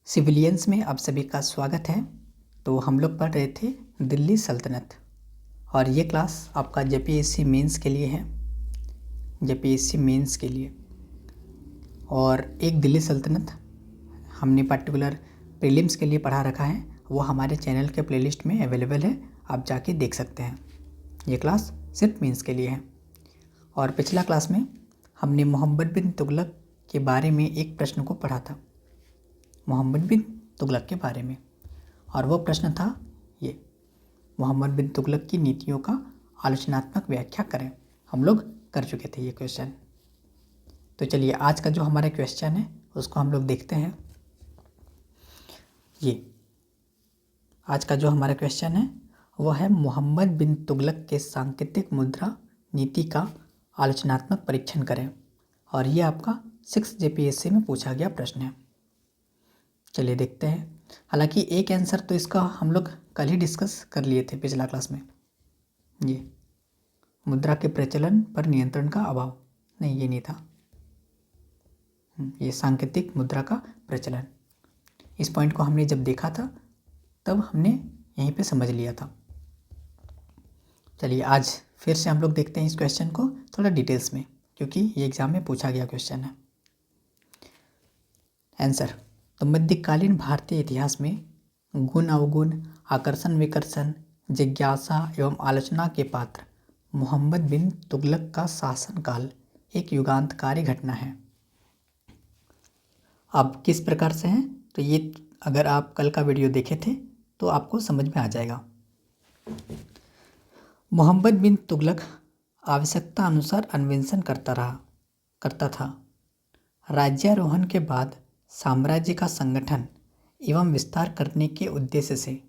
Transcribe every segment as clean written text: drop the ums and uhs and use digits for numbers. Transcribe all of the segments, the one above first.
Civilians में आप सभी का स्वागत है। तो हम लोग पढ़ रहे थे दिल्ली सल्तनत और ये क्लास आपका जेपीएससी मेंस के लिए है, जेपीएससी मेंस के लिए। और एक दिल्ली सल्तनत हमने पर्टिकुलर प्रीलिम्स के लिए पढ़ा रखा है, वो हमारे चैनल के प्लेलिस्ट में अवेलेबल है, आप जाके देख सकते हैं। ये क्लास सिर्फ मेंस के लिए है। और पिछला क्लास में हमने मोहम्मद बिन तुगलक के बारे में एक प्रश्न को पढ़ा था, मोहम्मद बिन तुगलक के बारे में। और वो प्रश्न था ये, मोहम्मद बिन तुगलक की नीतियों का आलोचनात्मक व्याख्या करें। हम लोग कर चुके थे ये क्वेश्चन। तो चलिए आज का जो हमारा क्वेश्चन है उसको हम लोग देखते हैं। ये आज का जो हमारा क्वेश्चन है वो है मोहम्मद बिन तुगलक के सांकेतिक मुद्रा नीति का आलोचनात्मक परीक्षण करें। और ये आपका 6 जेपीएससी में पूछा गया प्रश्न है। चलिए देखते हैं। हालांकि एक आंसर तो इसका हम लोग कल ही डिस्कस कर लिए थे पिछला क्लास में। ये मुद्रा के प्रचलन पर नियंत्रण का अभाव, नहीं ये नहीं था, ये सांकेतिक मुद्रा का प्रचलन। इस पॉइंट को हमने जब देखा था तब हमने यहीं पे समझ लिया था। चलिए आज फिर से हम लोग देखते हैं इस क्वेश्चन को थोड़ा डिटेल्स में, क्योंकि ये एग्जाम में पूछा गया क्वेश्चन है। आंसर तो मध्यकालीन भारतीय इतिहास में गुण अवगुण, आकर्षण विकर्षण, जिज्ञासा एवं आलोचना के पात्र मोहम्मद बिन तुगलक का शासनकाल एक युगांतकारी घटना है। अब किस प्रकार से है तो ये अगर आप कल का वीडियो देखे थे तो आपको समझ में आ जाएगा। मोहम्मद बिन तुगलक आवश्यकता अनुसार अन्वेषण करता था। राज्यारोहण के बाद साम्राज्य का संगठन एवं विस्तार करने के उद्देश्य से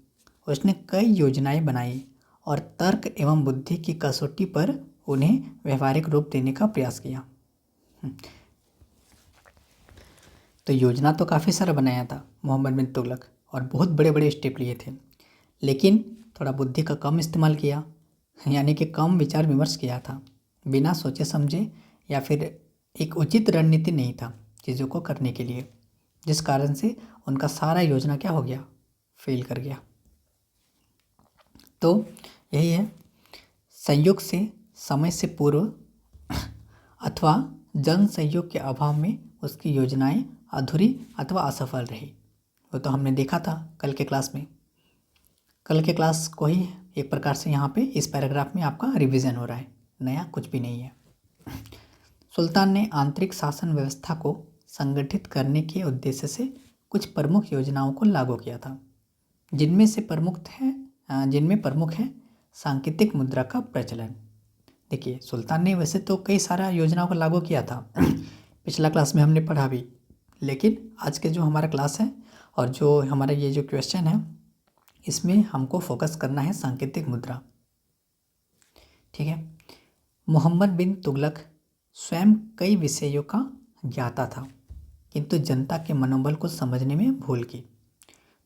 उसने कई योजनाएं बनाई और तर्क एवं बुद्धि की कसौटी पर उन्हें व्यवहारिक रूप देने का प्रयास किया। तो योजना तो काफ़ी सारा बनाया था मोहम्मद बिन तुगलक और बहुत बड़े बड़े स्टेप लिए थे, लेकिन थोड़ा बुद्धि का कम इस्तेमाल किया, यानी कि कम विचार विमर्श किया था, बिना सोचे समझे, या फिर एक उचित रणनीति नहीं था चीज़ों को करने के लिए, जिस कारण से उनका सारा योजना क्या हो गया, फेल कर गया। तो यही है, संयोग से, समय से पूर्व अथवा जन सहयोग के अभाव में उसकी योजनाएं अधूरी अथवा असफल रही। वो तो हमने देखा था कल के क्लास में। कल के क्लास को ही एक प्रकार से यहाँ पे इस पैराग्राफ में आपका रिवीजन हो रहा है, नया कुछ भी नहीं है। सुल्तान ने आंतरिक शासन व्यवस्था को संगठित करने के उद्देश्य से कुछ प्रमुख योजनाओं को लागू किया था, जिनमें प्रमुख है सांकेतिक मुद्रा का प्रचलन। देखिए सुल्तान ने वैसे तो कई सारा योजनाओं को लागू किया था पिछला क्लास में हमने पढ़ा भी, लेकिन आज के जो हमारा क्लास है और जो हमारा ये जो क्वेश्चन है इसमें हमको फोकस करना है सांकेतिक मुद्रा। ठीक है। मोहम्मद बिन तुगलक स्वयं कई विषयों का ज्ञाता था, किंतु जनता के मनोबल को समझने में भूल की।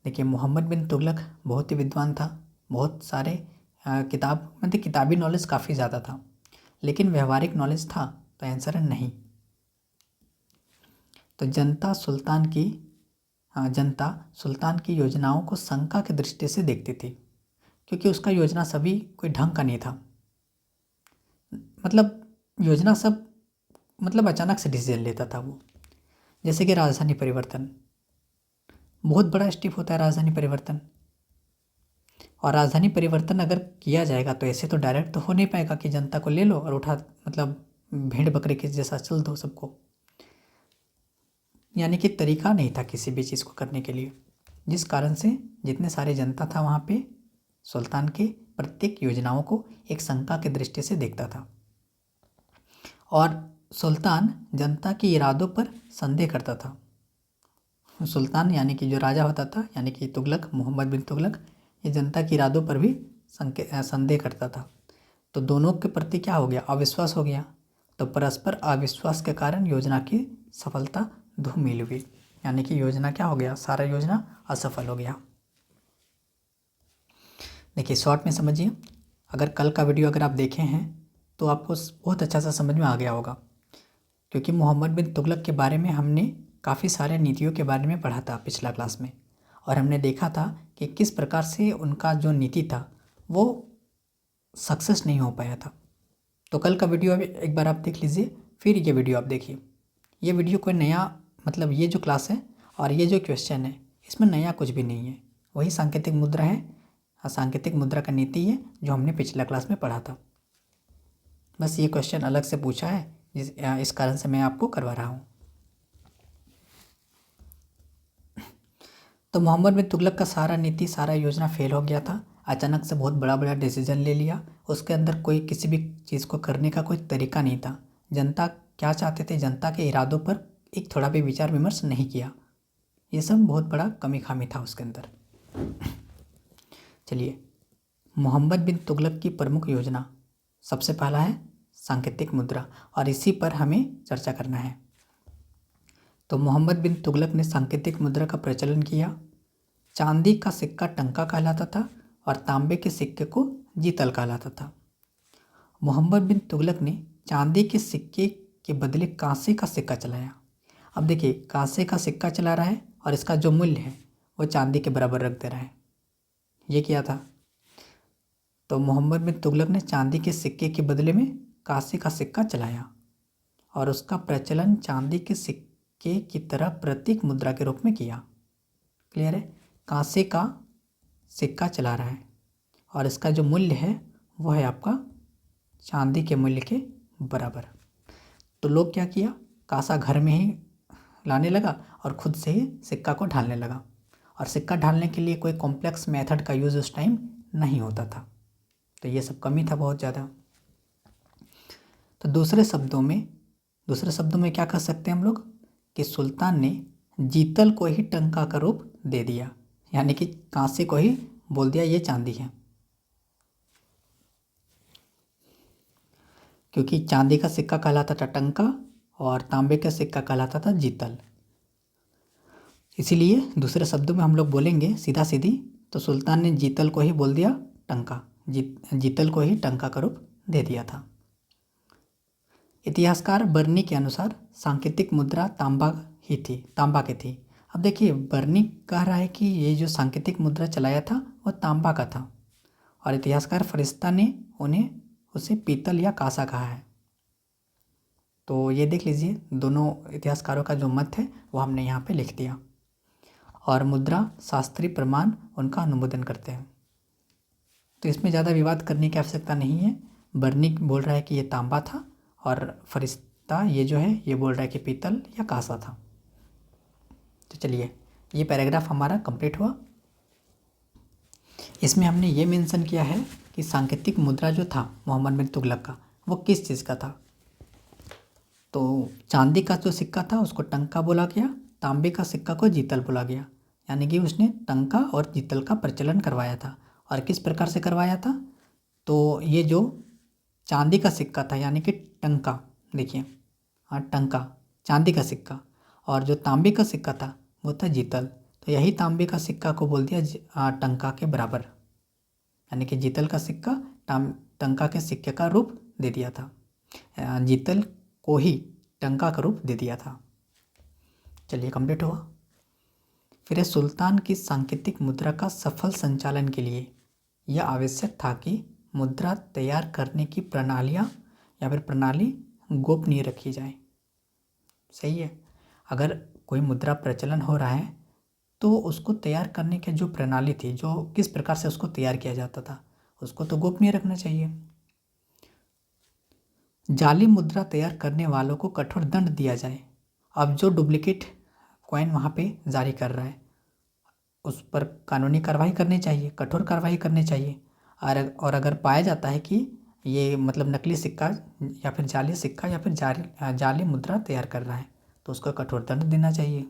देखिए मोहम्मद बिन तुगलक बहुत ही विद्वान था, बहुत सारे किताबी नॉलेज काफ़ी ज़्यादा था, लेकिन व्यवहारिक नॉलेज था तो आंसर है नहीं। तो जनता सुल्तान की योजनाओं को शंका की दृष्टि से देखती थी, क्योंकि उसका योजना सभी कोई ढंग का नहीं था। मतलब योजना सब अचानक से डिसीजन लेता था वो। जैसे कि राजधानी परिवर्तन, बहुत बड़ा स्टेप होता है राजधानी परिवर्तन, और राजधानी परिवर्तन अगर किया जाएगा तो ऐसे तो डायरेक्ट तो हो नहीं पाएगा कि जनता को ले लो और भेड़ बकरे के जैसा चल दो सबको, यानी कि तरीका नहीं था किसी भी चीज़ को करने के लिए, जिस कारण से जितने सारे जनता था वहाँ पे सुल्तान के प्रत्येक योजनाओं को एक शंका की दृष्टि से देखता था। और सुल्तान जनता के इरादों पर संदेह करता था। सुल्तान यानी कि जो राजा होता था, यानी कि तुगलक, मोहम्मद बिन तुगलक, ये जनता के इरादों पर भी संदेह करता था। तो दोनों के प्रति क्या हो गया, अविश्वास हो गया। तो परस्पर अविश्वास के कारण योजना की सफलता धूमिल हुई, यानी कि योजना क्या हो गया, सारा योजना असफल हो गया। देखिए शॉर्ट में समझिए, अगर कल का वीडियो अगर आप देखे हैं तो आपको बहुत अच्छा सा समझ में आ गया होगा, क्योंकि मोहम्मद बिन तुगलक के बारे में हमने काफ़ी सारे नीतियों के बारे में पढ़ा था पिछला क्लास में, और हमने देखा था कि किस प्रकार से उनका जो नीति था वो सक्सेस नहीं हो पाया था। तो कल का वीडियो अभी एक बार आप देख लीजिए, फिर ये वीडियो आप देखिए। ये वीडियो कोई नया, मतलब ये जो क्लास है और ये जो क्वेश्चन है इसमें नया कुछ भी नहीं है, वही सांकेतिक मुद्रा है, सांकेतिक मुद्रा का नीति है जो हमने पिछला क्लास में पढ़ा था। बस ये क्वेश्चन अलग से पूछा है, इस कारण से मैं आपको करवा रहा हूँ। तो मोहम्मद बिन तुगलक का सारा नीति, सारा योजना फेल हो गया था। अचानक से बहुत बड़ा बड़ा डिसीजन ले लिया, उसके अंदर कोई किसी भी चीज़ को करने का कोई तरीका नहीं था। जनता क्या चाहते थे, जनता के इरादों पर एक थोड़ा भी विचार विमर्श नहीं किया। ये सब बहुत बड़ा कमी खामी था उसके अंदर। चलिए, मोहम्मद बिन तुगलक की प्रमुख योजना, सबसे पहला है सांकेतिक मुद्रा, और इसी पर हमें चर्चा करना है। तो मोहम्मद बिन तुगलक ने सांकेतिक मुद्रा का प्रचलन किया। चांदी का सिक्का टंका कहलाता था और तांबे के सिक्के को जीतल कहलाता था। मोहम्मद बिन तुगलक ने चांदी के सिक्के के बदले कांसे का सिक्का चलाया। अब देखिए, कांसे का सिक्का चला रहा है और इसका जो मूल्य है वो चांदी के बराबर रख दे रहा है। ये किया था। तो मोहम्मद बिन तुगलक ने चांदी के सिक्के के बदले में कांसे का सिक्का चलाया और उसका प्रचलन चांदी के सिक्के की तरह प्रतीक मुद्रा के रूप में किया। क्लियर है? कांसे का सिक्का चला रहा है और इसका जो मूल्य है वो है आपका चांदी के मूल्य के बराबर। तो लोग क्या किया, कांसा घर में ही लाने लगा और खुद से ही सिक्का को ढालने लगा। और सिक्का ढालने के लिए कोई कॉम्प्लेक्स मेथड का यूज़ उस टाइम नहीं होता था। तो ये सब कमी था बहुत ज़्यादा। तो दूसरे शब्दों में क्या कह सकते हैं हम लोग कि सुल्तान ने जीतल को ही टंका का रूप दे दिया, यानी कि कांसे को ही बोल दिया ये चांदी है, क्योंकि चांदी का सिक्का कहलाता था टंका और तांबे का सिक्का कहलाता था जीतल। इसीलिए दूसरे शब्दों में हम लोग बोलेंगे सीधा सीधी, तो सुल्तान ने जीतल को ही बोल दिया टंका, जीतल को ही टंका का रूप दे दिया था। इतिहासकार बर्नी के अनुसार सांकेतिक मुद्रा तांबा की थी। अब देखिए, बर्नी कह रहा है कि ये जो सांकेतिक मुद्रा चलाया था वो तांबा का था, और इतिहासकार फरिश्ता ने उसे पीतल या कांसा कहा है। तो ये देख लीजिए, दोनों इतिहासकारों का जो मत है वो हमने यहाँ पे लिख दिया, और मुद्रा शास्त्रीय प्रमाण उनका अनुमोदन करते हैं। तो इसमें ज़्यादा विवाद करने की आवश्यकता नहीं है। बर्नी बोल रहा है कि ये तांबा था और फरिश्ता ये जो है ये बोल रहा है कि पीतल या कांसा था। तो चलिए, ये पैराग्राफ हमारा कंप्लीट हुआ। इसमें हमने ये मेंशन किया है कि सांकेतिक मुद्रा जो था मोहम्मद बिन तुगलक का वो किस चीज़ का था। तो चांदी का जो सिक्का था उसको टंका बोला गया, तांबे का सिक्का को जीतल बोला गया, यानी कि उसने टंका और जीतल का प्रचलन करवाया था। और किस प्रकार से करवाया था, तो ये जो चांदी का सिक्का था यानी कि टंका, देखिए हाँ टंका चांदी का सिक्का, और जो तांबे का सिक्का था वो था जीतल। तो यही तांबे का सिक्का को बोल दिया टंका के बराबर, यानी कि जीतल का सिक्का टंका के सिक्के का रूप दे दिया था, जीतल को ही टंका का रूप दे दिया था। चलिए, कंप्लीट हुआ। फिर सुल्तान की सांकेतिक मुद्रा का सफल संचालन के लिए यह आवश्यक था कि मुद्रा तैयार करने की प्रणालियाँ या फिर प्रणाली गोपनीय रखी जाए। सही है, अगर कोई मुद्रा प्रचलन हो रहा है तो उसको तैयार करने की जो प्रणाली थी, जो किस प्रकार से उसको तैयार किया जाता था, उसको तो गोपनीय रखना चाहिए। जाली मुद्रा तैयार करने वालों को कठोर दंड दिया जाए। अब जो डुप्लीकेट कॉइन वहाँ पे जारी कर रहा है उस पर कानूनी कार्रवाई करनी चाहिए, कठोर कार्रवाई करनी चाहिए। और अगर पाया जाता है कि ये मतलब नकली सिक्का या फिर जाली सिक्का या फिर जाली मुद्रा तैयार कर रहा है तो उसको कठोर दंड देना चाहिए।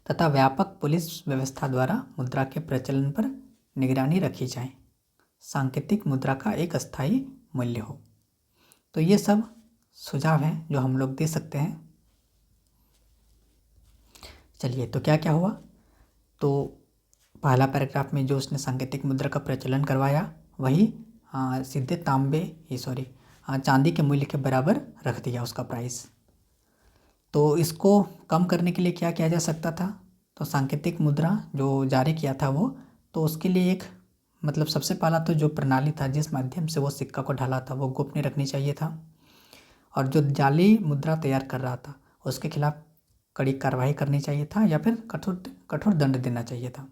तथा व्यापक पुलिस व्यवस्था द्वारा मुद्रा के प्रचलन पर निगरानी रखी जाए, सांकेतिक मुद्रा का एक अस्थायी मूल्य हो। तो ये सब सुझाव हैं जो हम लोग दे सकते हैं। चलिए, तो क्या क्या हुआ, तो पहला पैराग्राफ में जो उसने सांकेतिक मुद्रा का प्रचलन करवाया वही सीधे चांदी के मूल्य के बराबर रख दिया उसका प्राइस। तो इसको कम करने के लिए क्या किया जा सकता था? तो सांकेतिक मुद्रा जो जारी किया था वो, तो उसके लिए एक मतलब सबसे पहला तो जो प्रणाली था जिस माध्यम से वो सिक्का को ढाला था वो गोपनीय रखनी चाहिए था। और जो जाली मुद्रा तैयार कर रहा था उसके खिलाफ कड़ी कार्रवाई करनी चाहिए था या फिर कठोर कठोर दंड देना चाहिए था।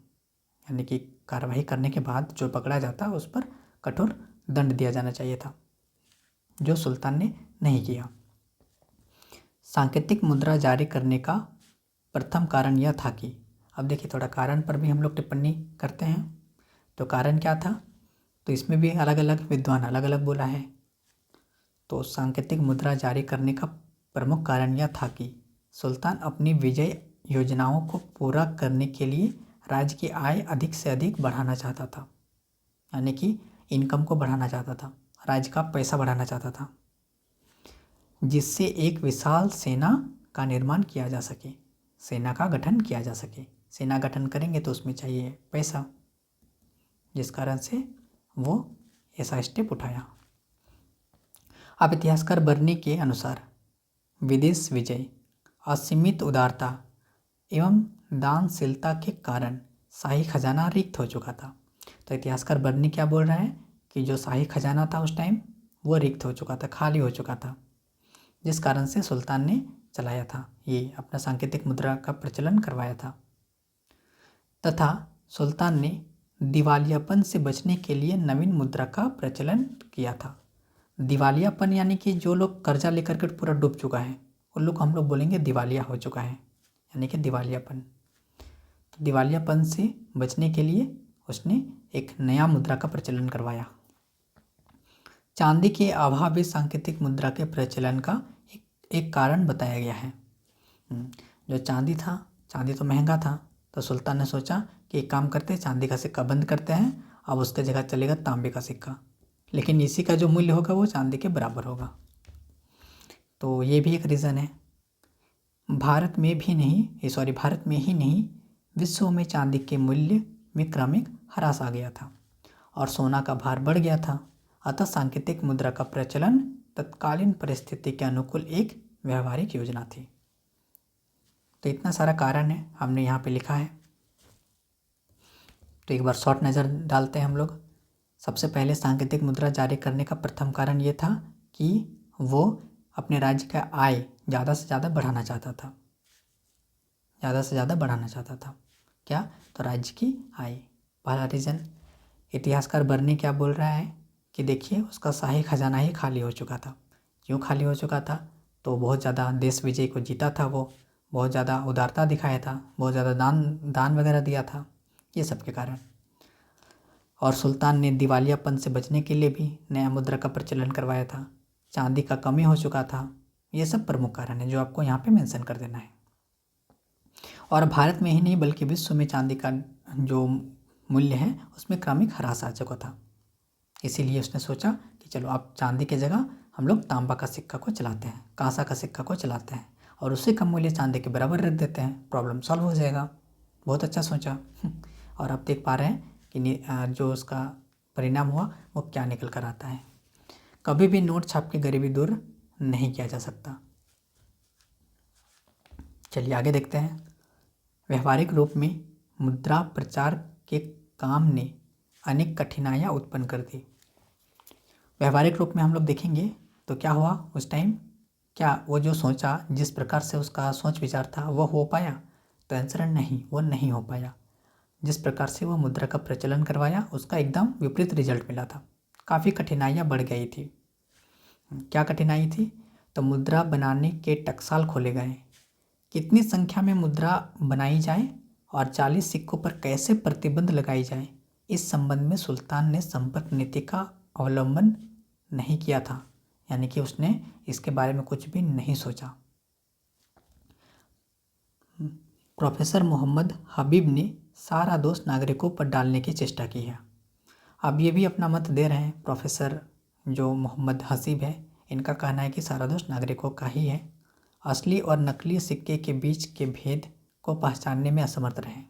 यानी कि कार्रवाई करने के बाद जो पकड़ा जाता उस पर कठोर दंड दिया जाना चाहिए था, जो सुल्तान ने नहीं किया। सांकेतिक मुद्रा जारी करने का प्रथम कारण यह था कि, अब देखिए थोड़ा कारण पर भी हम लोग टिप्पणी करते हैं। तो कारण क्या था? तो इसमें भी अलग अलग विद्वान अलग अलग बोला है। तो सांकेतिक मुद्रा जारी करने का प्रमुख कारण यह था कि सुल्तान अपनी विजय योजनाओं को पूरा करने के लिए राज्य की आय अधिक से अधिक बढ़ाना चाहता था। यानी कि इनकम को बढ़ाना चाहता था, राज्य का पैसा बढ़ाना चाहता था, जिससे एक विशाल सेना का निर्माण किया जा सके, सेना का गठन किया जा सके। सेना गठन करेंगे तो उसमें चाहिए पैसा, जिस कारण से वो ऐसा स्टेप उठाया। अब इतिहासकार बर्नी के अनुसार विदेश विजय, असीमित उदारता एवं दानशीलता के कारण शाही खजाना रिक्त हो चुका था। तो इतिहासकार बर्नी क्या बोल रहा है कि जो शाही खजाना था उस टाइम वो रिक्त हो चुका था, खाली हो चुका था, जिस कारण से सुल्तान ने चलाया था, ये अपना सांकेतिक मुद्रा का प्रचलन करवाया था। तथा सुल्तान ने दिवालियापन से बचने के लिए नवीन मुद्रा का प्रचलन किया था। दिवालियापन यानी कि जो लोग कर्जा लेकर के पूरा डूब चुका है उन लोग हम लोग बोलेंगे दिवालिया हो चुका है, यानी कि दिवालियापन। तो दिवालियापन से बचने के लिए उसने एक नया मुद्रा का प्रचलन करवाया। चांदी के अभाव भी सांकेतिक मुद्रा के प्रचलन का एक कारण बताया गया है। जो चांदी था, चांदी तो महंगा था, तो सुल्तान ने सोचा कि एक काम करते हैं, चांदी का सिक्का बंद करते हैं, अब उसके जगह चलेगा तांबे का सिक्का, लेकिन इसी का जो मूल्य होगा वो चांदी के बराबर होगा। तो ये भी एक रीज़न है। भारत में ही नहीं विश्व में चांदी के मूल्य में क्रमिक ह्रास आ गया था और सोना का भार बढ़ गया था। अतः सांकेतिक मुद्रा का प्रचलन तत्कालीन परिस्थिति के अनुकूल एक व्यावहारिक योजना थी। तो इतना सारा कारण है, हमने यहाँ पे लिखा है। तो एक बार शॉर्ट नज़र डालते हैं हम लोग। सबसे पहले सांकेतिक मुद्रा जारी करने का प्रथम कारण ये था कि वो अपने राज्य का आय ज़्यादा से ज़्यादा बढ़ाना चाहता था, ज़्यादा से ज़्यादा बढ़ाना चाहता था। क्या? तो राज्य की आय, पहला रीज़न। इतिहासकार बर्नी क्या बोल रहा है कि देखिए उसका शाही खजाना ही खाली हो चुका था। क्यों खाली हो चुका था? तो बहुत ज़्यादा देश विजय को जीता था, वो बहुत ज़्यादा उदारता दिखाया था, बहुत ज़्यादा दान वगैरह दिया था, ये सब के कारण। और सुल्तान ने दिवालियापन से बचने के लिए भी नया मुद्रा का प्रचलन करवाया था। चांदी का कमी हो चुका था। ये सब प्रमुख कारण है जो आपको यहाँ पे मेंशन कर देना है। और भारत में ही नहीं बल्कि विश्व में चांदी का जो मूल्य है उसमें क्रमिक ह्रास आ चुका था। इसीलिए उसने सोचा कि चलो अब चांदी की जगह हम लोग तांबा का सिक्का को चलाते हैं, कांसा का सिक्का को चलाते हैं और उसी का मूल्य चांदी के बराबर रख देते हैं, प्रॉब्लम सॉल्व हो जाएगा। बहुत अच्छा सोचा। और आप देख पा रहे हैं कि जो उसका परिणाम हुआ वो क्या निकल कर आता है। कभी भी नोट छाप के गरीबी दूर नहीं किया जा सकता। चलिए आगे देखते हैं। व्यवहारिक रूप में मुद्रा प्रचार के काम ने अनेक कठिनाइयाँ उत्पन्न कर दी। व्यवहारिक रूप में हम लोग देखेंगे तो क्या हुआ उस टाइम, क्या वो जो सोचा, जिस प्रकार से उसका सोच विचार था वो हो पाया? तो आंसर नहीं, वो नहीं हो पाया। जिस प्रकार से वो मुद्रा का प्रचलन करवाया उसका एकदम विपरीत रिजल्ट मिला था। काफ़ी कठिनाइयाँ बढ़ गई थी। क्या कठिनाई थी? तो मुद्रा बनाने के टकसाल खोले गए। कितनी संख्या में मुद्रा बनाई जाए और 40 सिक्कों पर कैसे प्रतिबंध लगाई जाए, इस संबंध में सुल्तान ने संपर्क नीति का अवलंबन नहीं किया था। यानी कि उसने इसके बारे में कुछ भी नहीं सोचा। प्रोफेसर मोहम्मद हबीब ने सारा दोष नागरिकों पर डालने की चेष्टा की है। अब ये भी अपना मत दे रहे हैं। प्रोफेसर जो मोहम्मद हसीब है, इनका कहना है कि सारा दोष नागरिकों का ही है। असली और नकली सिक्के के बीच के भेद को पहचानने में असमर्थ रहे।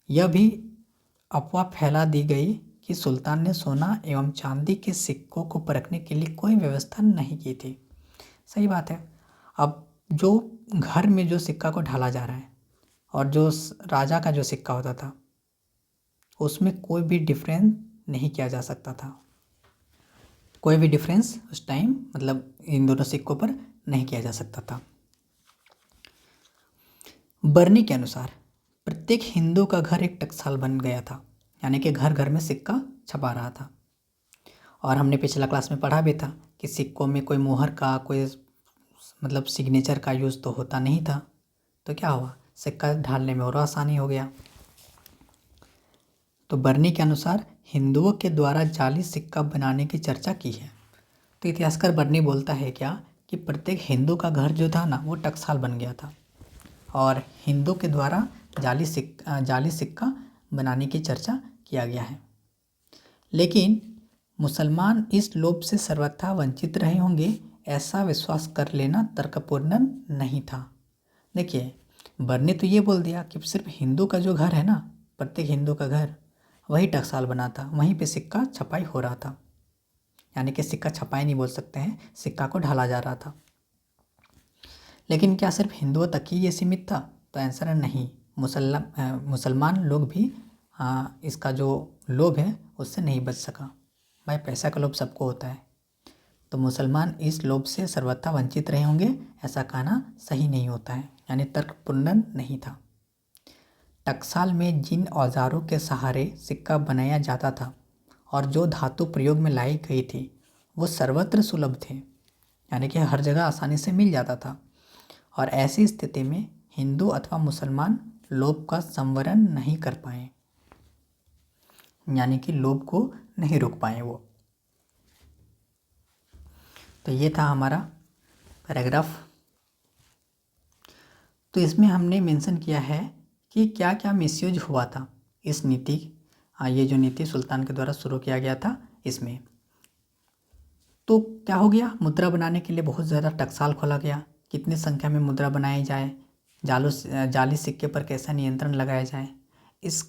यह भी अफवाह फैला दी गई कि सुल्तान ने सोना एवं चांदी के सिक्कों को परखने के लिए कोई व्यवस्था नहीं की थी। सही बात है। अब जो घर में जो सिक्का को ढाला जा रहा है और जो राजा का जो सिक्का होता था उसमें कोई भी डिफरेंस नहीं किया जा सकता था। कोई भी डिफरेंस उस टाइम मतलब इन दोनों सिक्कों पर नहीं किया जा सकता था। बर्नी के अनुसार प्रत्येक हिंदू का घर एक टकसाल बन गया था, यानी कि घर घर में सिक्का छपा रहा था। और हमने पिछला क्लास में पढ़ा भी था कि सिक्कों में कोई मोहर का कोई मतलब सिग्नेचर का यूज़ तो होता नहीं था, तो क्या हुआ, सिक्का ढालने में और आसानी हो गया। तो बर्नी के अनुसार हिंदुओं के द्वारा जाली सिक्का बनाने की चर्चा की है। तो इतिहासकार बर्नी बोलता है क्या कि प्रत्येक हिंदू का घर जो था ना वो टकसाल बन गया था और हिंदू के द्वारा जाली सिक्का बनाने की चर्चा किया गया है। लेकिन मुसलमान इस लोभ से सर्वथा वंचित रहे होंगे, ऐसा विश्वास कर लेना तर्कपूर्ण नहीं था। देखिए, बर्नी तो ये बोल दिया कि सिर्फ हिंदू का जो घर है ना, प्रत्येक हिंदू का घर वही टकसाल बना था, वहीं पे सिक्का छपाई हो रहा था। यानी कि सिक्का छपाई नहीं बोल सकते हैं, सिक्का को ढाला जा रहा था। लेकिन क्या सिर्फ हिंदुओं तक ही ये सीमित था? तो आंसर है नहीं। मुसलमान लोग भी इसका जो लोभ है उससे नहीं बच सका। भाई पैसा का लोभ सबको होता है, तो मुसलमान इस लोभ से सर्वथा वंचित रहे होंगे, ऐसा कहना सही नहीं होता है, यानी तर्कपूर्ण नहीं था। टकसाल में जिन औजारों के सहारे सिक्का बनाया जाता था और जो धातु प्रयोग में लाई गई थी वो सर्वत्र सुलभ थे, यानी कि हर जगह आसानी से मिल जाता था। और ऐसी स्थिति में हिंदू अथवा मुसलमान लोभ का संवरण नहीं कर पाए, यानी कि लोभ को नहीं रोक पाए वो। तो ये था हमारा पैराग्राफ। तो इसमें हमने मेंशन किया है कि क्या क्या मिसयूज हुआ था इस नीति, ये जो नीति सुल्तान के द्वारा शुरू किया गया था इसमें। तो क्या हो गया, मुद्रा बनाने के लिए बहुत ज़्यादा टकसाल खोला गया, कितनी संख्या में मुद्रा बनाई जाए, जाली सिक्के पर कैसा नियंत्रण लगाया जाए, इस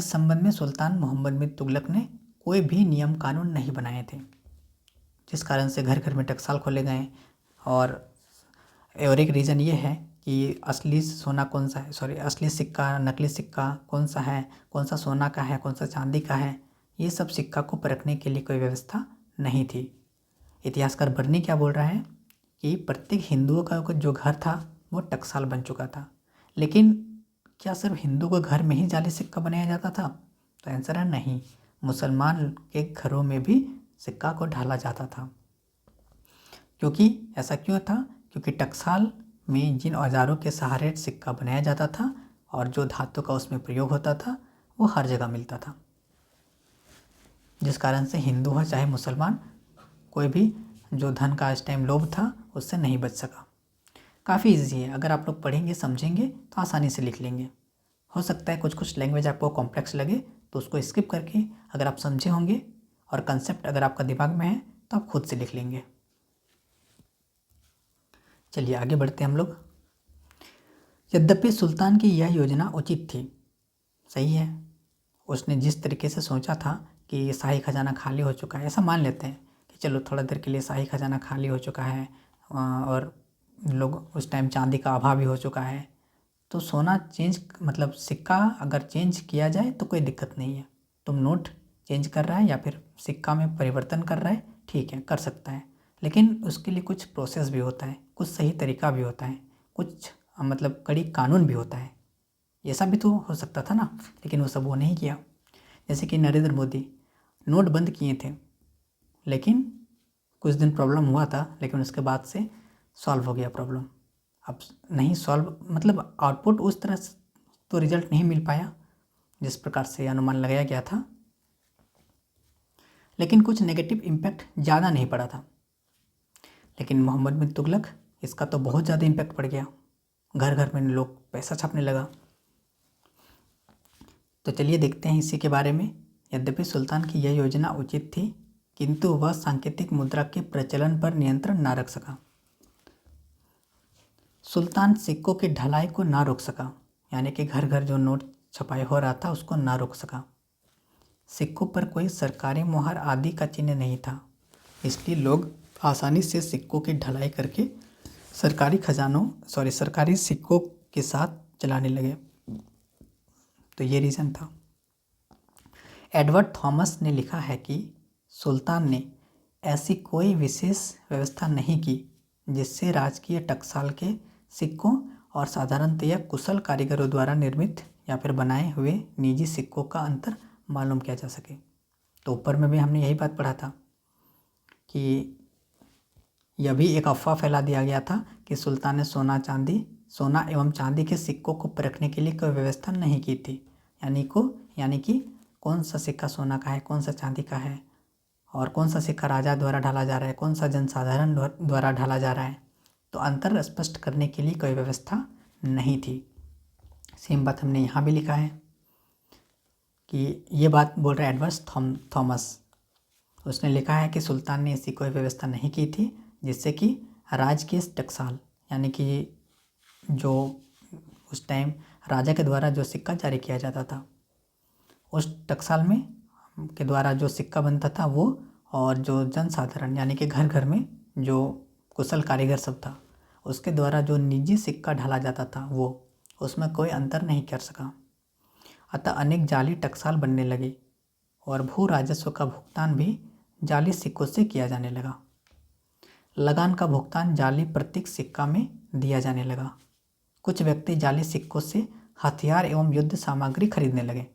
संबंध में सुल्तान मोहम्मद बिन तुगलक ने कोई भी नियम कानून नहीं बनाए थे, जिस कारण से घर घर में टकसाल खोले गए। और एक रीज़न ये है कि असली सोना कौन सा है, असली सिक्का नकली सिक्का कौन सा है, कौन सा सोना का है, कौन सा चांदी का है, ये सब सिक्का को परखने के लिए कोई व्यवस्था नहीं थी। इतिहासकार बर्नी क्या बोल रहा है कि प्रत्येक हिंदुओं का जो घर था वो टकसाल बन चुका था। लेकिन क्या सिर्फ हिंदू के घर में ही जाली सिक्का बनाया जाता था? तो आंसर है नहीं, मुसलमान के घरों में भी सिक्का को ढाला जाता था। क्योंकि ऐसा क्यों था? क्योंकि टकसाल में जिन औजारों के सहारे सिक्का बनाया जाता था और जो धातु का उसमें प्रयोग होता था वो हर जगह मिलता था, जिस कारण से हिंदू हो चाहे मुसलमान, कोई भी जो धन का इस टाइम लोभ था उससे नहीं बच सका। काफ़ी इजी है, अगर आप लोग पढ़ेंगे समझेंगे तो आसानी से लिख लेंगे। हो सकता है कुछ कुछ लैंग्वेज आपको कॉम्प्लेक्स लगे तो उसको स्किप करके अगर आप समझे होंगे और कंसेप्ट अगर आपका दिमाग में है तो आप खुद से लिख लेंगे। चलिए आगे बढ़ते हैं हम लोग। यद्यपि सुल्तान की यह योजना उचित थी, सही है, उसने जिस तरीके से सोचा था कि शाही खजाना खाली हो चुका है, ऐसा मान लेते हैं कि चलो थोड़ा देर के लिए शाही खजाना खाली हो चुका है और लोग उस टाइम चांदी का अभाव भी हो चुका है, तो सोना चेंज मतलब सिक्का अगर चेंज किया जाए तो कोई दिक्कत नहीं है। तुम नोट चेंज कर रहा है या फिर सिक्का में परिवर्तन कर रहा है, ठीक है, कर सकता है, लेकिन उसके लिए कुछ प्रोसेस भी होता है, कुछ सही तरीका भी होता है, कुछ मतलब कड़ी कानून भी होता है। ऐसा भी तो हो सकता था ना, लेकिन वो सब वो नहीं किया। जैसे कि नरेंद्र मोदी नोट बंद किए थे, लेकिन कुछ दिन प्रॉब्लम हुआ था, लेकिन उसके बाद से सॉल्व हो गया प्रॉब्लम। अब नहीं सॉल्व मतलब आउटपुट उस तरह से तो रिजल्ट नहीं मिल पाया जिस प्रकार से अनुमान लगाया गया था, लेकिन कुछ नेगेटिव इम्पैक्ट ज़्यादा नहीं पड़ा था। लेकिन मोहम्मद बिन तुगलक इसका तो बहुत ज़्यादा इम्पैक्ट पड़ गया, घर घर में लोग पैसा छापने लगा। तो चलिए देखते हैं इसी के बारे में। यद्यपि सुल्तान की यह योजना उचित थी, किंतु वह सांकेतिक मुद्रा के प्रचलन पर नियंत्रण ना रख सका। सुल्तान सिक्कों की ढलाई को ना रोक सका, यानी कि घर घर जो नोट छपाई हो रहा था उसको ना रोक सका। सिक्कों पर कोई सरकारी मोहर आदि का चिन्ह नहीं था, इसलिए लोग आसानी से सिक्कों की ढलाई करके सरकारी सिक्कों के साथ चलाने लगे। तो ये रीज़न था। एडवर्ड थॉमस ने लिखा है कि सुल्तान ने ऐसी कोई विशेष व्यवस्था नहीं की जिससे राजकीय टकसाल के सिक्कों और साधारणतया कुशल कारीगरों द्वारा निर्मित या फिर बनाए हुए निजी सिक्कों का अंतर मालूम किया जा सके। तो ऊपर में भी हमने यही बात पढ़ा था कि यह भी एक अफवाह फैला दिया गया था कि सुल्तान ने सोना एवं चांदी के सिक्कों को परखने के लिए कोई व्यवस्था नहीं की थी। यानी कि कौन सा सिक्का सोना का है, कौन सा चांदी का है, और कौन सा सिक्का राजा द्वारा ढाला जा रहा है, कौन सा जनसाधारण द्वारा ढाला जा रहा है, तो अंतर स्पष्ट करने के लिए कोई व्यवस्था नहीं थी। सेम बात हमने यहाँ भी लिखा है कि ये बात बोल रहा है एडवर्ड थॉमस। उसने लिखा है कि सुल्तान ने ऐसी कोई व्यवस्था नहीं की थी जिससे कि राजकीय टकसाल, यानी कि जो उस टाइम राजा के द्वारा जो सिक्का जारी किया जाता था, उस टकसाल में के द्वारा जो सिक्का बनता था वो, और जो जनसाधारण यानी कि घर घर में जो कुशल कारीगर सब था उसके द्वारा जो निजी सिक्का ढाला जाता था वो, उसमें कोई अंतर नहीं कर सका। अतः अनेक जाली टकसाल बनने लगे और भू राजस्व का भुगतान भी जाली सिक्कों से किया जाने लगा। लगान का भुगतान जाली प्रतीक सिक्का में दिया जाने लगा। कुछ व्यक्ति जाली सिक्कों से हथियार एवं युद्ध सामग्री खरीदने लगे।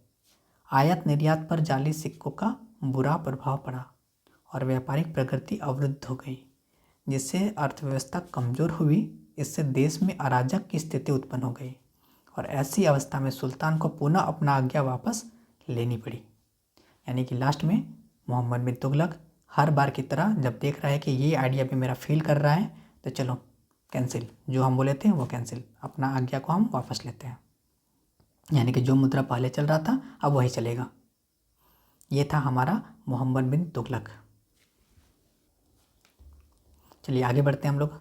आयात निर्यात पर जाली सिक्कों का बुरा प्रभाव पड़ा और व्यापारिक प्रगति अवरुद्ध हो गई, जिससे अर्थव्यवस्था कमजोर हुई। इससे देश में अराजक की स्थिति उत्पन्न हो गई और ऐसी अवस्था में सुल्तान को पुनः अपना आज्ञा वापस लेनी पड़ी। यानी कि लास्ट में मोहम्मद बिन तुगलक हर बार की तरह जब देख रहा है कि ये आइडिया भी मेरा फेल कर रहा है, तो चलो कैंसिल, जो हम बोले थे वो कैंसिल, अपना आज्ञा को हम वापस लेते हैं। यानी कि जो मुद्रा पहले चल रहा था अब वही चलेगा। ये था हमारा मोहम्मद बिन तुगलक। चलिए आगे बढ़ते हैं हम लोग।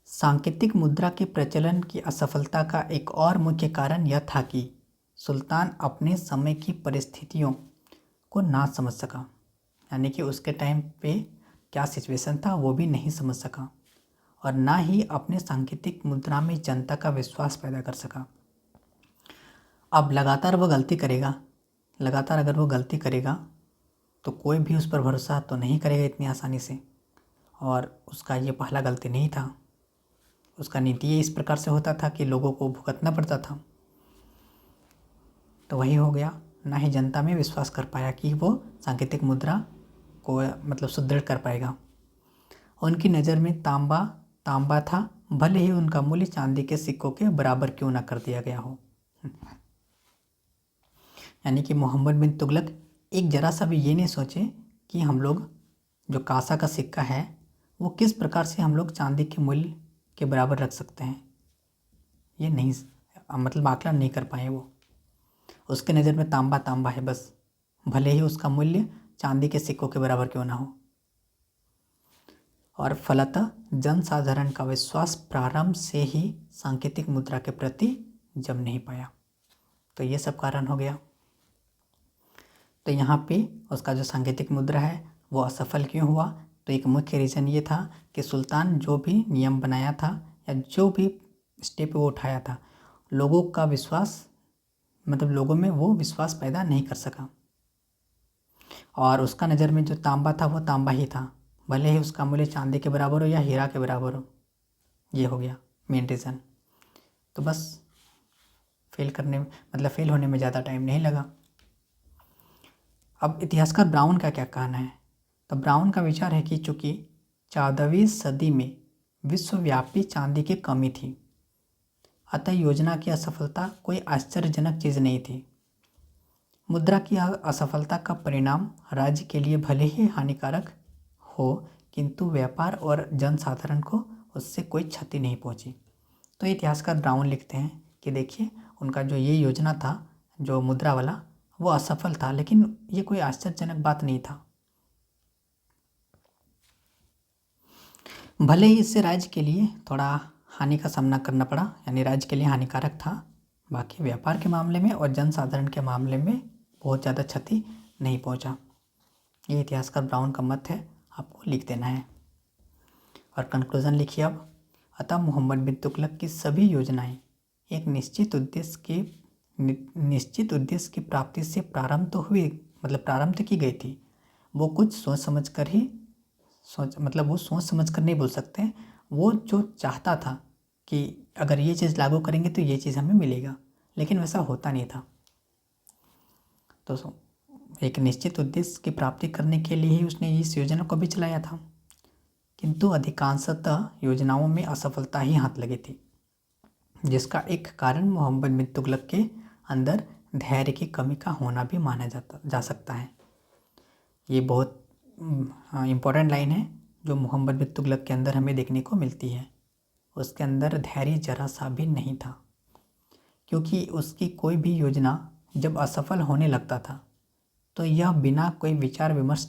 सांकेतिक मुद्रा के प्रचलन की असफलता का एक और मुख्य कारण यह था कि सुल्तान अपने समय की परिस्थितियों को ना समझ सका। यानी कि उसके टाइम पे क्या सिचुएशन था वो भी नहीं समझ सका, और ना ही अपने सांकेतिक मुद्रा में जनता का विश्वास पैदा कर सका। अब लगातार वो गलती करेगा, लगातार अगर वो गलती करेगा तो कोई भी उस पर भरोसा तो नहीं करेगा इतनी आसानी से, और उसका ये पहला गलती नहीं था। उसका नीति इस प्रकार से होता था कि लोगों को भुगतना पड़ता था। तो वही हो गया, ना ही जनता में विश्वास कर पाया कि वो सांकेतिक मुद्रा को मतलब सुदृढ़ कर पाएगा। उनकी नज़र में तांबा था, भले ही उनका मूल्य चांदी के सिक्कों के बराबर क्यों ना कर दिया गया हो। यानी कि मोहम्मद बिन तुगलक एक जरा सा भी ये नहीं सोचे कि हम लोग जो कांसा का सिक्का है वो किस प्रकार से हम लोग चांदी के मूल्य के बराबर रख सकते हैं, ये नहीं मतलब आकलन नहीं कर पाए वो। उसके नज़र में तांबा है बस, भले ही उसका मूल्य चांदी के सिक्कों के बराबर क्यों ना हो। और फलतः जनसाधारण का विश्वास प्रारंभ से ही सांकेतिक मुद्रा के प्रति जम नहीं पाया। तो ये सब कारण हो गया। तो यहाँ पे उसका जो सांकेतिक मुद्रा है वो असफल क्यों हुआ, तो एक मुख्य रीज़न ये था कि सुल्तान जो भी नियम बनाया था या जो भी स्टेप वो उठाया था, लोगों का विश्वास मतलब लोगों में वो विश्वास पैदा नहीं कर सका। और उसका नज़र में जो तांबा था वो तांबा ही था, भले ही उसका मूल्य चांदी के बराबर हो या हीरा के बराबर हो। ये हो गया मेन रीज़न। तो बस फेल होने में ज़्यादा टाइम नहीं लगा। अब इतिहासकार ब्राउन का क्या कहना है, तो ब्राउन का विचार है कि चूँकि 14वीं सदी में विश्वव्यापी चांदी की कमी थी, अतः योजना की असफलता कोई आश्चर्यजनक चीज़ नहीं थी। मुद्रा की असफलता का परिणाम राज्य के लिए भले ही हानिकारक हो, किंतु व्यापार और जनसाधारण को उससे कोई क्षति नहीं पहुंची। तो इतिहासकार ब्राउन लिखते हैं कि देखिए उनका जो ये योजना था जो मुद्रा वाला वो असफल था, लेकिन ये कोई आश्चर्यजनक बात नहीं था। भले ही इससे राज्य के लिए थोड़ा हानि का सामना करना पड़ा, यानी राज्य के लिए हानिकारक था, बाकी व्यापार के मामले में और जनसाधारण के मामले में बहुत ज़्यादा क्षति नहीं पहुंचा। ये इतिहासकार ब्राउन का मत है, आपको लिख देना है। और कंक्लूजन लिखिए अब। अतः मोहम्मद बिन तुगलक की सभी योजनाएं एक निश्चित उद्देश्य की प्राप्ति से प्रारंभ तो हुई, मतलब प्रारंभ तो की गई थी। वो कुछ सोच समझ कर नहीं बोल सकते। वो जो चाहता था कि अगर ये चीज़ लागू करेंगे तो ये चीज़ हमें मिलेगा, लेकिन वैसा होता नहीं था। तो एक निश्चित उद्देश्य की प्राप्ति करने के लिए ही उसने इस योजना को भी चलाया था, किंतु अधिकांशतः योजनाओं में असफलता ही हाथ लगी थी, जिसका एक कारण मोहम्मद बिन तुगलक के अंदर धैर्य की कमी का होना भी माना जा सकता है। ये बहुत इम्पोर्टेंट लाइन है जो मोहम्मद बिन तुगलक के अंदर हमें देखने को मिलती है। उसके अंदर धैर्य जरा सा भी नहीं था, क्योंकि उसकी कोई भी योजना जब असफल होने लगता था तो यह बिना कोई विचार विमर्श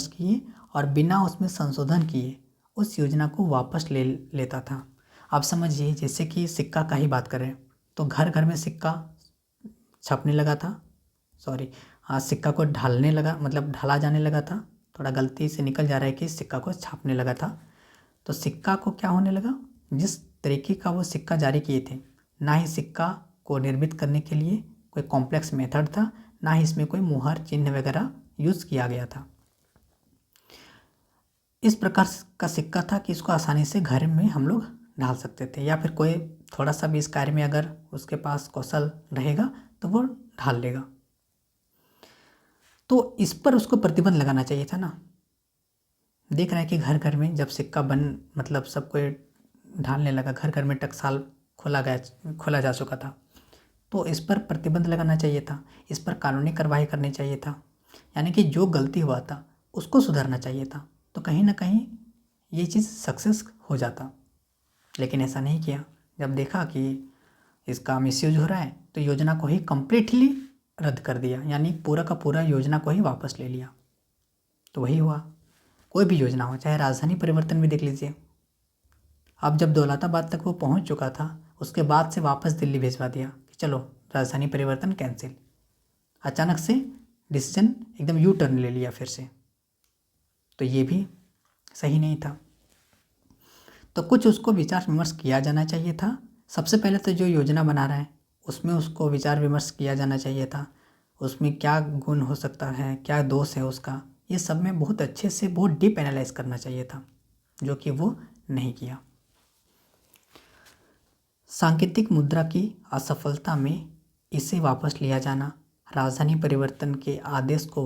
किए और बिना उसमें संशोधन किए उस योजना को वापस ले लेता था। आप समझिए, जैसे कि सिक्का का ही बात करें तो घर घर में सिक्का छपने लगा था, सिक्का को ढालने लगा, मतलब ढाला जाने लगा था। थोड़ा गलती से निकल जा रहा है कि सिक्का को छापने लगा था। तो सिक्का को क्या होने लगा, जिस तरीके का वो सिक्का जारी किए थे, ना ही सिक्का को निर्मित करने के लिए कोई कॉम्प्लेक्स मेथड था, ना ही इसमें कोई मुहर चिन्ह वगैरह यूज़ किया गया था। इस प्रकार का सिक्का था कि इसको आसानी से घर में हम लोग ढाल सकते थे, या फिर कोई थोड़ा सा भी इस कार्य में अगर उसके पास कौशल रहेगा तो वो ढाल लेगा। तो इस पर उसको प्रतिबंध लगाना चाहिए था ना। देख रहा है कि घर घर में जब सिक्का मतलब सब कोई ढालने लगा, घर घर में टकसाल खोला जा चुका था, तो इस पर प्रतिबंध लगाना चाहिए था, इस पर कानूनी कार्रवाई करनी चाहिए था, यानी कि जो गलती हुआ था उसको सुधारना चाहिए था। तो कहीं ना कहीं ये चीज़ सक्सेस हो जाता, लेकिन ऐसा नहीं किया। जब देखा कि इसका मिसयूज हो रहा है तो योजना को ही कम्प्लीटली रद्द कर दिया, यानी पूरा का पूरा योजना को ही वापस ले लिया। तो वही हुआ, कोई भी योजना हो, चाहे राजधानी परिवर्तन भी देख लीजिए। अब जब दौलताबाद तक वो पहुंच चुका था, उसके बाद से वापस दिल्ली भिजवा दिया कि चलो राजधानी परिवर्तन कैंसिल। अचानक से डिसीजन एकदम यू टर्न ले लिया फिर से, तो ये भी सही नहीं था। तो कुछ उसको विचार विमर्श किया जाना चाहिए था। सबसे पहले तो जो योजना बना रहा है उसमें उसको विचार विमर्श किया जाना चाहिए था, उसमें क्या गुण हो सकता है, क्या दोष है उसका, ये सब में बहुत अच्छे से बहुत डीप एनालाइज करना चाहिए था, जो कि वो नहीं किया। सांकेतिक मुद्रा की असफलता में इसे वापस लिया जाना, राजधानी परिवर्तन के आदेश को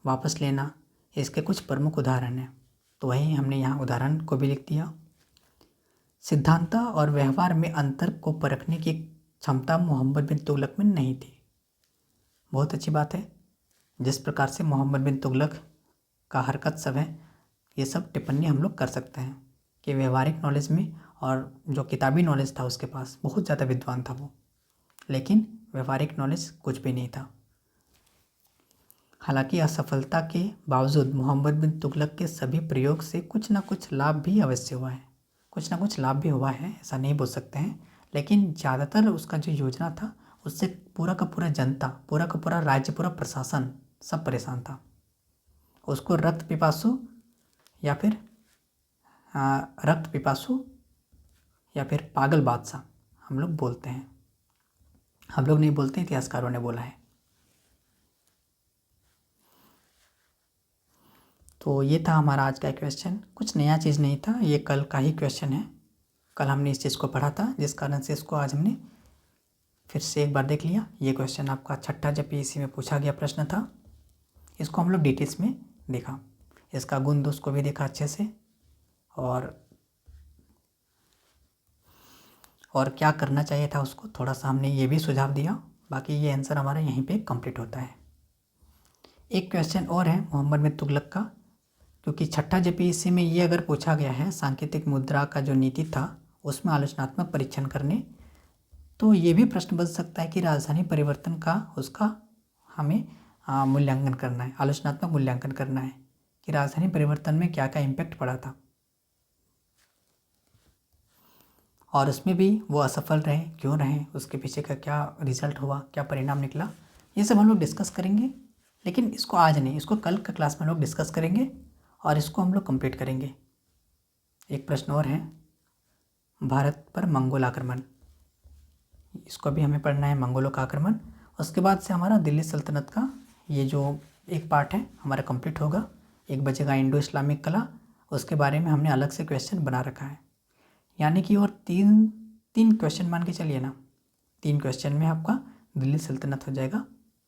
वापस लेना, इसके कुछ प्रमुख उदाहरण हैं। तो वही हमने यहाँ उदाहरण को भी लिख दिया। सिद्धांत और व्यवहार में अंतर को परखने की क्षमता मोहम्मद बिन तुगलक में नहीं थी। बहुत अच्छी बात है, जिस प्रकार से मोहम्मद बिन तुगलक का हरकत सब है, ये सब टिप्पणी हम लोग कर सकते हैं कि व्यवहारिक नॉलेज में और जो किताबी नॉलेज था उसके पास बहुत ज़्यादा विद्वान था वो, लेकिन व्यवहारिक नॉलेज कुछ भी नहीं था। हालांकि असफलता के बावजूद मोहम्मद बिन तुगलक के सभी प्रयोग से कुछ ना कुछ लाभ भी अवश्य हुआ है, कुछ ना कुछ लाभ भी हुआ है, ऐसा नहीं बोल सकते हैं। लेकिन ज़्यादातर उसका जो योजना था उससे पूरा का पूरा जनता, पूरा का पूरा राज्य, पूरा प्रशासन सब परेशान था। उसको रक्त पिपासु या फिर पागल बादशाह हम लोग बोलते हैं, हम लोग नहीं बोलते, इतिहासकारों ने बोला है। तो ये था हमारा आज का क्वेश्चन, कुछ नया चीज़ नहीं था, ये कल का ही क्वेश्चन है। कल हमने इस चीज़ को पढ़ा था, जिस कारण से इसको आज हमने फिर से एक बार देख लिया। ये क्वेश्चन आपका 6ठा JPSC में पूछा गया प्रश्न था, इसको हम लोग डिटेल्स में देखा, इसका गुण दोष को भी देखा अच्छे से, और क्या करना चाहिए था उसको थोड़ा सा हमने ये भी सुझाव दिया। बाकी ये आंसर हमारा यहीं पे कंप्लीट होता है। एक क्वेश्चन और है मोहम्मद बिन तुगलक का, क्योंकि 6ठा JPSC में ये अगर पूछा गया है सांकेतिक मुद्रा का जो नीति था उसमें आलोचनात्मक परीक्षण करने, तो ये भी प्रश्न बन सकता है कि राजधानी परिवर्तन का उसका हमें मूल्यांकन करना है, आलोचनात्मक मूल्यांकन करना है कि राजधानी परिवर्तन में क्या क्या इम्पैक्ट पड़ा था, और उसमें भी वो असफल रहे, क्यों रहे, उसके पीछे का क्या रिजल्ट हुआ, क्या परिणाम निकला, ये सब हम लोग डिस्कस करेंगे लेकिन इसको आज नहीं, इसको कल का क्लास में हम लोग डिस्कस करेंगे और इसको हम लोग कंप्लीट करेंगे। एक प्रश्न और है, भारत पर मंगोल आक्रमण, इसको भी हमें पढ़ना है, मंगोलों का आक्रमण। उसके बाद से हमारा दिल्ली सल्तनत का ये जो एक पार्ट है हमारा कंप्लीट होगा। एक बचेगा इंडो इस्लामिक कला, उसके बारे में हमने अलग से क्वेश्चन बना रखा है, यानी कि और तीन क्वेश्चन मान के चलिए ना, 3 क्वेश्चन में आपका दिल्ली सल्तनत हो जाएगा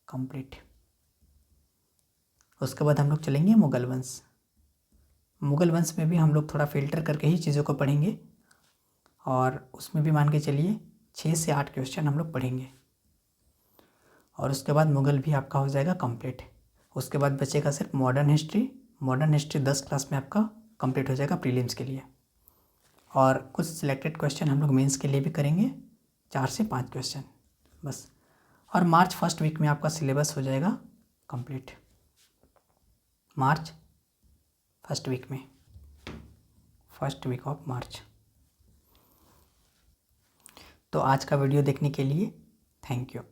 कंप्लीट। उसके बाद हम लोग चलेंगे मुगल वंश। मुगल वंश में भी हम लोग थोड़ा फिल्टर करके ही चीज़ों को पढ़ेंगे और उसमें भी मान के चलिए 6 से 8 क्वेश्चन हम लोग पढ़ेंगे और उसके बाद मुगल भी आपका हो जाएगा कंप्लीट। उसके बाद बचेगा सिर्फ modern history. Modern history 10 class में आपका कंप्लीट हो जाएगा प्रीलिम्स के लिए, और कुछ सिलेक्टेड क्वेश्चन हम लोग मेंस के लिए भी करेंगे, 4 से 5 क्वेश्चन बस। और मार्च फर्स्ट वीक में आपका सिलेबस हो जाएगा कंप्लीट, मार्च फर्स्ट वीक में, फर्स्ट वीक ऑफ मार्च। तो आज का वीडियो देखने के लिए थैंक यू।